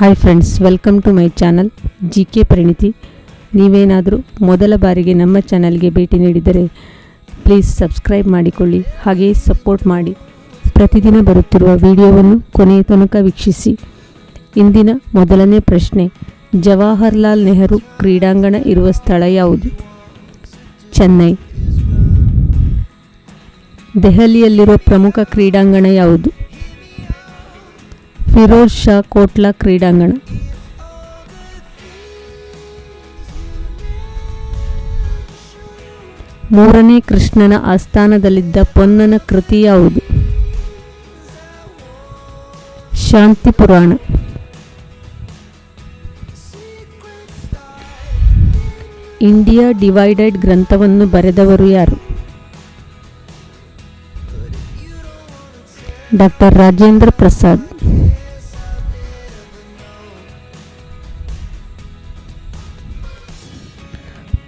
Hi friends, welcome to my channel GK Parinithi. ನೀವೇನಾದರೂ ಮೊದಲ ಬಾರಿಗೆ ನಮ್ಮ ಚಾನಲ್ಗೆ ಭೇಟಿ ನೀಡಿದರೆ ಪ್ಲೀಸ್ ಸಬ್ಸ್ಕ್ರೈಬ್ ಮಾಡಿಕೊಳ್ಳಿ, ಹಾಗೆಯೇ ಸಪೋರ್ಟ್ ಮಾಡಿ. ಪ್ರತಿದಿನ ಬರುತ್ತಿರುವ ವಿಡಿಯೋವನ್ನು ಕೊನೆಯ ತನಕ ವೀಕ್ಷಿಸಿ. ಇಂದಿನ ಮೊದಲನೇ ಪ್ರಶ್ನೆ, ಜವಾಹರ್ಲಾಲ್ ನೆಹರು ಕ್ರೀಡಾಂಗಣ ಇರುವ ಸ್ಥಳ ಯಾವುದು? ಚೆನ್ನೈ. ದೆಹಲಿಯಲ್ಲಿರುವ ಪ್ರಮುಖ ಕ್ರೀಡಾಂಗಣ ಯಾವುದು? ಫಿರೋಜ್ ಶಾ ಕೋಟ್ಲಾ ಕ್ರೀಡಾಂಗಣ. ಮೂರನೇ ಕೃಷ್ಣನ ಆಸ್ಥಾನದಲ್ಲಿದ್ದ ಪೊನ್ನನ ಕೃತಿ ಯಾವುದು? ಶಾಂತಿ ಪುರಾಣ. ಇಂಡಿಯಾ ಡಿವೈಡೆಡ್ ಗ್ರಂಥವನ್ನು ಬರೆದವರು ಯಾರು? ಡಾಕ್ಟರ್ ರಾಜೇಂದ್ರ ಪ್ರಸಾದ್.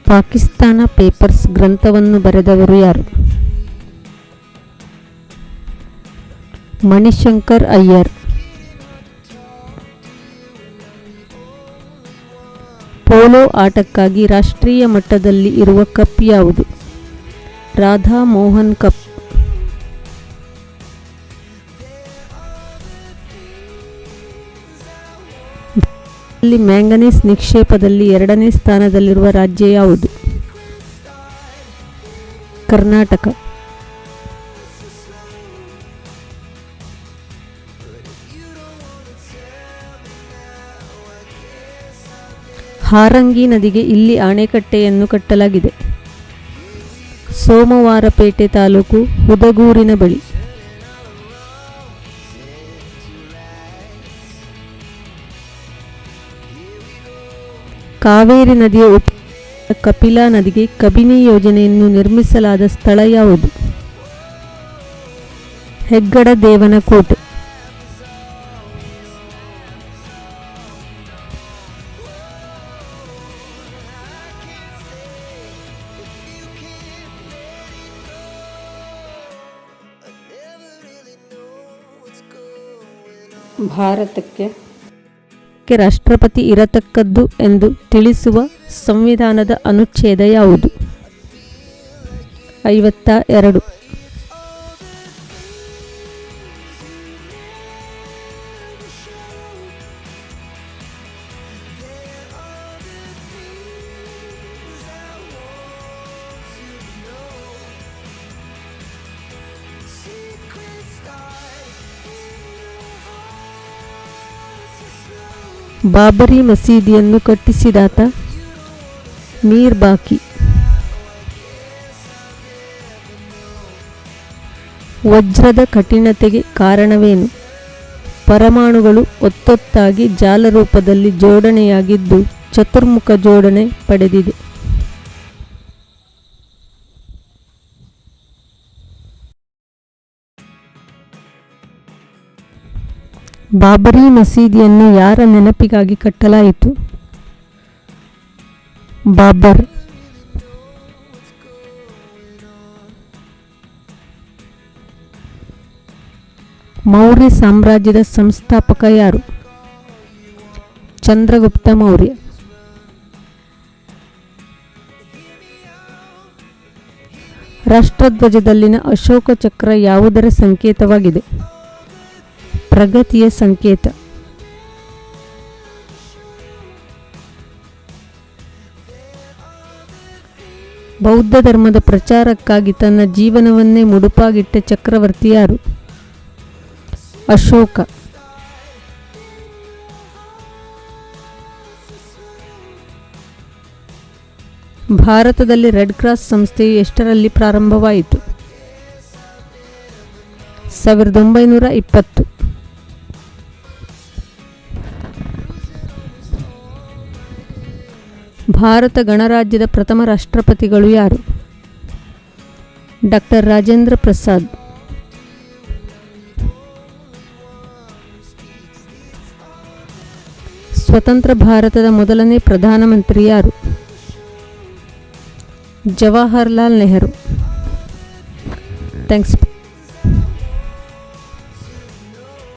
ಪಾಕಿಸ್ತಾನ ಪೇಪರ್ಸ್ ಗ್ರಂಥವನ್ನು ಬರೆದವರು ಯಾರು? ಮಣಿಶಂಕರ್ ಅಯ್ಯರ್. ಪೋಲೋ ಆಟಕ್ಕಾಗಿ ರಾಷ್ಟ್ರೀಯ ಮಟ್ಟದಲ್ಲಿ ಇರುವ ಕಪ್ ಯಾವುದು? ರಾಧಾ ಮೋಹನ್ ಕಪ್. ಮ್ಯಾಂಗನೀಸ್ ನಿಕ್ಷೇಪದಲ್ಲಿ ಎರಡನೇ ಸ್ಥಾನದಲ್ಲಿರುವ ರಾಜ್ಯ ಯಾವುದು? ಕರ್ನಾಟಕ. ಹಾರಂಗಿ ನದಿಗೆ ಇಲ್ಲಿ ಅಣೆಕಟ್ಟೆಯನ್ನು ಕಟ್ಟಲಾಗಿದೆ. ಸೋಮವಾರಪೇಟೆ ತಾಲೂಕು, ಹುದಗೂರಿನ ಬಳಿ. ಕಾವೇರಿ ನದಿಯ ಕಪಿಲಾ ನದಿಗೆ ಕಬಿನಿ ಯೋಜನೆಯನ್ನು ನಿರ್ಮಿಸಲಾದ ಸ್ಥಳ ಯಾವುದು? ಹೆಗ್ಗಡ ದೇವನಕೋಟೆ. ಭಾರತಕ್ಕೆ ರಾಷ್ಟ್ರಪತಿ ಇರತಕ್ಕದ್ದು ಎಂದು ತಿಳಿಸುವ ಸಂವಿಧಾನದ ಅನುಚ್ಛೇದ ಯಾವುದು? 52. ಬಾಬರಿ ಮಸೀದಿಯನ್ನು ಕಟ್ಟಿಸಿದಾತ? ಮೀರ್ ಬಾಕಿ. ವಜ್ರದ ಕಠಿಣತೆಗೆ ಕಾರಣವೇನು? ಪರಮಾಣುಗಳು ಒತ್ತೊತ್ತಾಗಿ ಜಾಲರೂಪದಲ್ಲಿ ಜೋಡಣೆಯಾಗಿದ್ದು ಚತುರ್ಮುಖ ಜೋಡಣೆ ಪಡೆದಿದೆ. ಬಾಬರಿ ಮಸೀದಿಯನ್ನು ಯಾರ ನೆನಪಿಗಾಗಿ ಕಟ್ಟಲಾಯಿತು? ಬಾಬರ್. ಮೌರ್ಯ ಸಾಮ್ರಾಜ್ಯದ ಸಂಸ್ಥಾಪಕ ಯಾರು? ಚಂದ್ರಗುಪ್ತ ಮೌರ್ಯ. ರಾಷ್ಟ್ರಧ್ವಜದಲ್ಲಿನ ಅಶೋಕ ಚಕ್ರ ಯಾವುದರ ಸಂಕೇತವಾಗಿದೆ? ಪ್ರಗತಿಯ ಸಂಕೇತ. ಬೌದ್ಧ ಧರ್ಮದ ಪ್ರಚಾರಕ್ಕಾಗಿ ತನ್ನ ಜೀವನವನ್ನೇ ಮುಡುಪಾಗಿಟ್ಟ ಚಕ್ರವರ್ತಿ ಯಾರು? ಅಶೋಕ. ಭಾರತದಲ್ಲಿ ರೆಡ್ ಕ್ರಾಸ್ ಸಂಸ್ಥೆಯು ಎಷ್ಟರಲ್ಲಿ ಪ್ರಾರಂಭವಾಯಿತು? 1920. ಭಾರತ ಗಣರಾಜ್ಯದ ಪ್ರಥಮ ರಾಷ್ಟ್ರಪತಿಗಳು ಯಾರು? ಡಾಕ್ಟರ್ ರಾಜೇಂದ್ರ ಪ್ರಸಾದ್. ಸ್ವತಂತ್ರ ಭಾರತದ ಮೊದಲನೇ ಪ್ರಧಾನಮಂತ್ರಿ ಯಾರು? ಜವಾಹರ್ಲಾಲ್ ನೆಹರು. ಥ್ಯಾಂಕ್ಸ್.